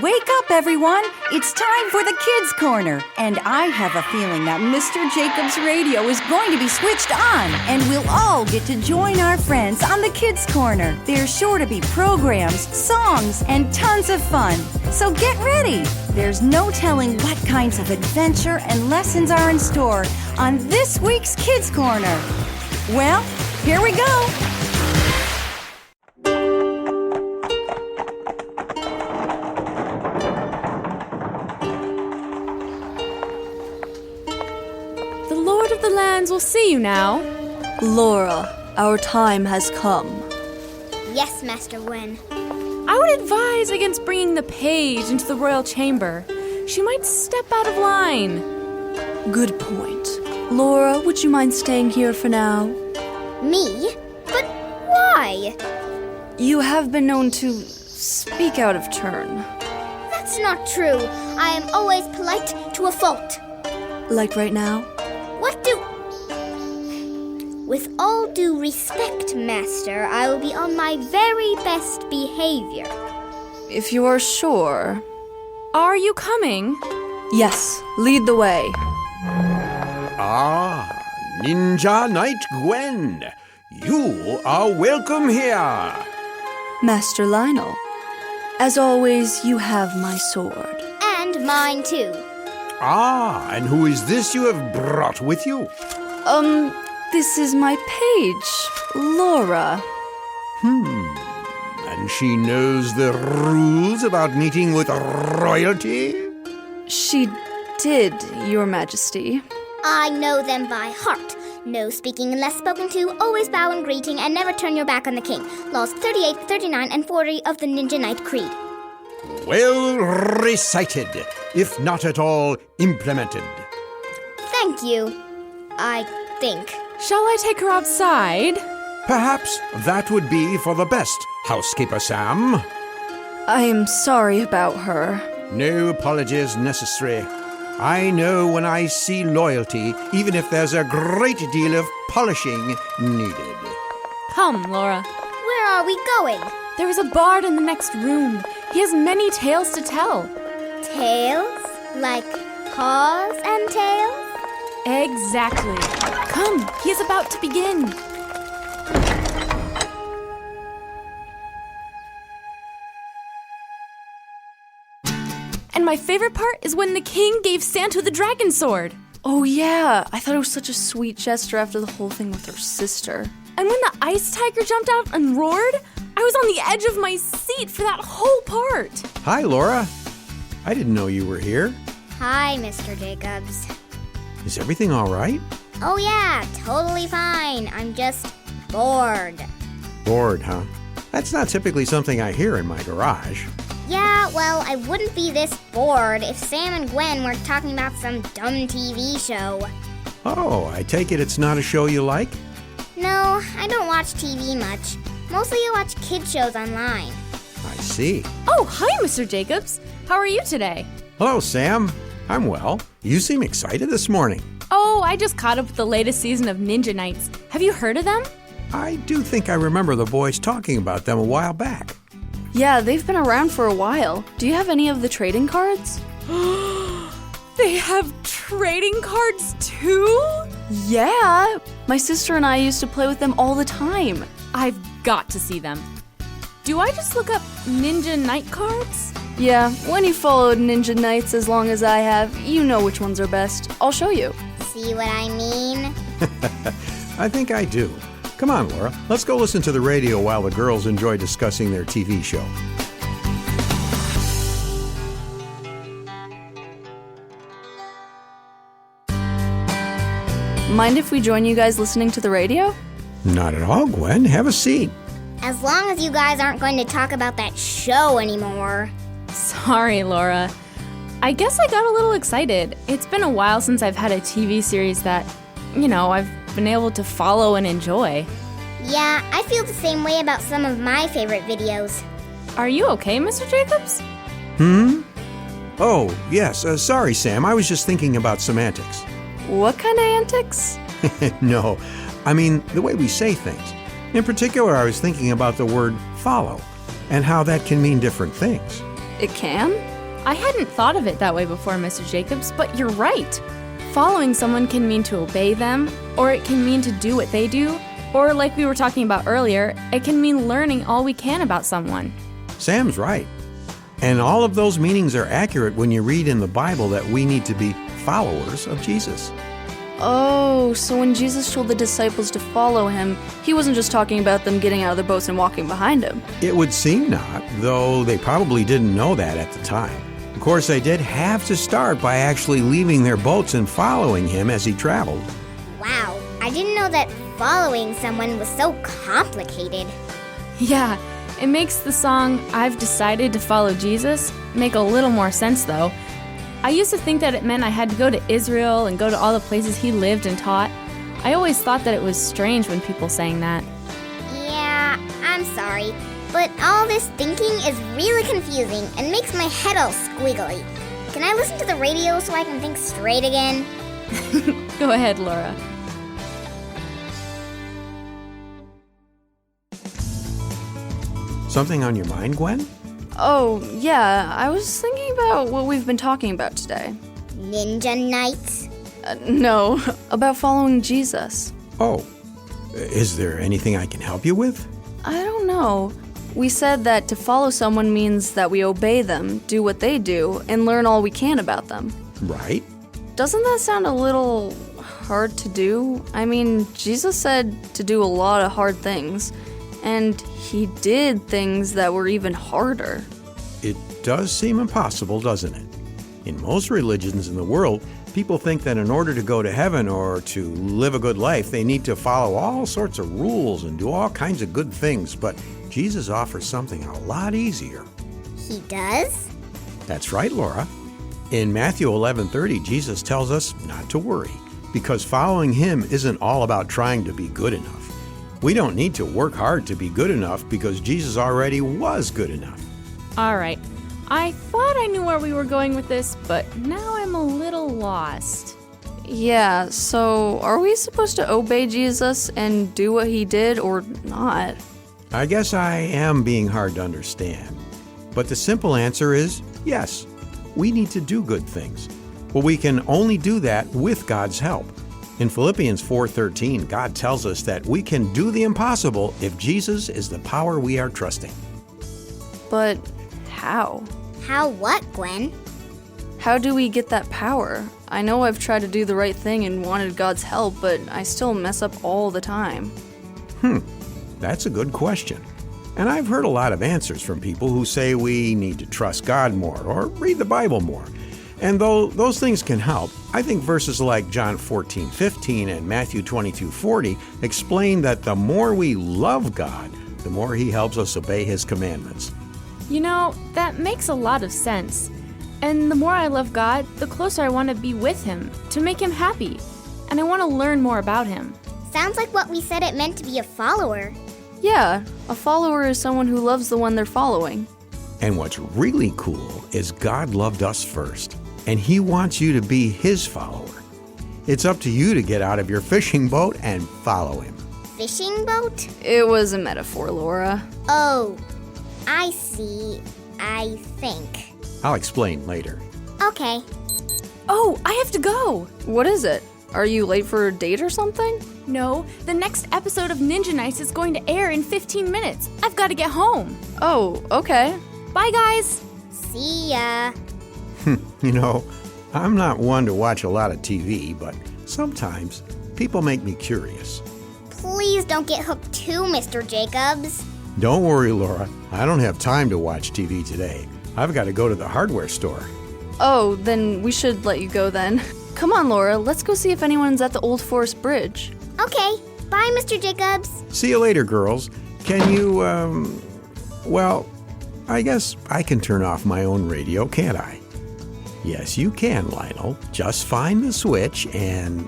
Wake up, everyone! It's time for the Kids Corner. And I have a feeling that Mr. Jacobs' radio is going to be switched on. And we'll all get to join our friends on the Kids Corner. There's sure to be programs, songs, and tons of fun. So get ready! There's no telling what kinds of adventure and lessons are in store on this week's Kids Corner. Well, here we go! The Lord of the Lands will see you now. Laura, our time has come. Yes, Master Gwen. I would advise against bringing the page into the royal chamber. She might step out of line. Good point. Laura, would you mind staying here for now? Me? But why? You have been known to speak out of turn. That's not true. I am always polite to a fault. Like right now? With all due respect, Master, I will be on my very best behavior. If you are sure. Are you coming? Yes, lead the way. Ah, Ninja Knight Gwen. You are welcome here. Master Lionel, as always, you have my sword. And mine too. Ah, and who is this you have brought with you? This is my page, Laura. And she knows the rules about meeting with royalty? She did, Your Majesty. I know them by heart. No speaking unless spoken to, always bow in greeting, and never turn your back on the king. Laws 38, 39, and 40 of the Ninja Knight Creed. Well recited, if not at all implemented. Thank you, I think. Shall I take her outside? Perhaps that would be for the best, Housekeeper Sam. I am sorry about her. No apologies necessary. I know when I see loyalty, even if there's a great deal of polishing needed. Come, Laura. Where are we going? There is a bard in the next room. He has many tales to tell. Tales? Like paws and tails? Exactly. Come, he is about to begin. And my favorite part is when the king gave Santa the dragon sword. Oh yeah, I thought it was such a sweet gesture after the whole thing with her sister. And when the ice tiger jumped out and roared, I was on the edge of my seat for that whole part. Hi, Laura. I didn't know you were here. Hi, Mr. Jacobs. Is everything all right? Oh yeah, totally fine. I'm just bored. Bored, huh? That's not typically something I hear in my garage. Yeah, well, I wouldn't be this bored if Sam and Gwen weren't talking about some dumb TV show. Oh, I take it it's not a show you like? No, I don't watch TV much. Mostly I watch kid shows online. I see. Oh, hi, Mr. Jacobs. How are you today? Hello, Sam. I'm well. You seem excited this morning. Oh, I just caught up with the latest season of Ninja Knights. Have you heard of them? I do think I remember the boys talking about them a while back. Yeah, they've been around for a while. Do you have any of the trading cards? They have trading cards too? Yeah, my sister and I used to play with them all the time. I've got to see them. Do I just look up Ninja Knight cards? Yeah, when you followed Ninja Knights as long as I have, you know which ones are best. I'll show you. See what I mean? I think I do. Come on, Laura. Let's go listen to the radio while the girls enjoy discussing their TV show. Mind if we join you guys listening to the radio? Not at all, Gwen. Have a seat. As long as you guys aren't going to talk about that show anymore. Sorry, Laura. I guess I got a little excited. It's been a while since I've had a TV series that, I've been able to follow and enjoy. Yeah, I feel the same way about some of my favorite videos. Are you okay, Mr. Jacobs? Oh, yes. Sorry, Sam. I was just thinking about semantics. What kind of antics? No, I mean the way we say things. In particular, I was thinking about the word follow and how that can mean different things. It can? I hadn't thought of it that way before, Mr. Jacobs, but you're right. Following someone can mean to obey them, or it can mean to do what they do, or like we were talking about earlier, it can mean learning all we can about someone. Sam's right. And all of those meanings are accurate when you read in the Bible that we need to be followers of Jesus. Oh, so when Jesus told the disciples to follow him, he wasn't just talking about them getting out of their boats and walking behind him. It would seem not, though they probably didn't know that at the time. Of course, they did have to start by actually leaving their boats and following him as he traveled. Wow, I didn't know that following someone was so complicated. Yeah, it makes the song, "I've Decided to Follow Jesus," make a little more sense though. I used to think that it meant I had to go to Israel and go to all the places he lived and taught. I always thought that it was strange when people sang that. Yeah, I'm sorry, but all this thinking is really confusing and makes my head all squiggly. Can I listen to the radio so I can think straight again? Go ahead, Laura. Something on your mind, Gwen? Oh, yeah, I was thinking about what we've been talking about today. Ninja Knights? No, about following Jesus. Oh, is there anything I can help you with? I don't know. We said that to follow someone means that we obey them, do what they do, and learn all we can about them. Right? Doesn't that sound a little hard to do? I mean, Jesus said to do a lot of hard things, and he did things that were even harder. It does seem impossible, doesn't it? In most religions in the world, people think that in order to go to heaven or to live a good life, they need to follow all sorts of rules and do all kinds of good things, but Jesus offers something a lot easier. He does? That's right, Laura. In Matthew 11:30, Jesus tells us not to worry, because following him isn't all about trying to be good enough. We don't need to work hard to be good enough because Jesus already was good enough. All right. I thought I knew where we were going with this, but now I'm a little lost. Yeah, so are we supposed to obey Jesus and do what he did or not? I guess I am being hard to understand. But the simple answer is yes. We need to do good things. But we can only do that with God's help. In Philippians 4:13, God tells us that we can do the impossible if Jesus is the power we are trusting. But how? How what, Gwen? How do we get that power? I know I've tried to do the right thing and wanted God's help, but I still mess up all the time. That's a good question. And I've heard a lot of answers from people who say we need to trust God more or read the Bible more. And though those things can help, I think verses like John 14:15 and Matthew 22:40 explain that the more we love God, the more he helps us obey his commandments. You know, that makes a lot of sense. And the more I love God, the closer I want to be with him, to make him happy. And I want to learn more about him. Sounds like what we said it meant to be a follower. Yeah, a follower is someone who loves the one they're following. And what's really cool is God loved us first, and he wants you to be his follower. It's up to you to get out of your fishing boat and follow him. Fishing boat? It was a metaphor, Laura. Oh, I see. I think. I'll explain later. Okay. Oh, I have to go! What is it? Are you late for a date or something? No, the next episode of Ninja Nights is going to air in 15 minutes. I've got to get home. Oh, okay. Bye, guys! See ya. You know, I'm not one to watch a lot of TV, but sometimes people make me curious. Please don't get hooked too, Mr. Jacobs. Don't worry, Laura. I don't have time to watch TV today. I've got to go to the hardware store. Oh, then we should let you go then. Come on, Laura, let's go see if anyone's at the Old Forest Bridge. Okay. Bye, Mr. Jacobs. See you later, girls. Can you, well, I guess I can turn off my own radio, can't I? Yes, you can, Lionel. Just find the switch and...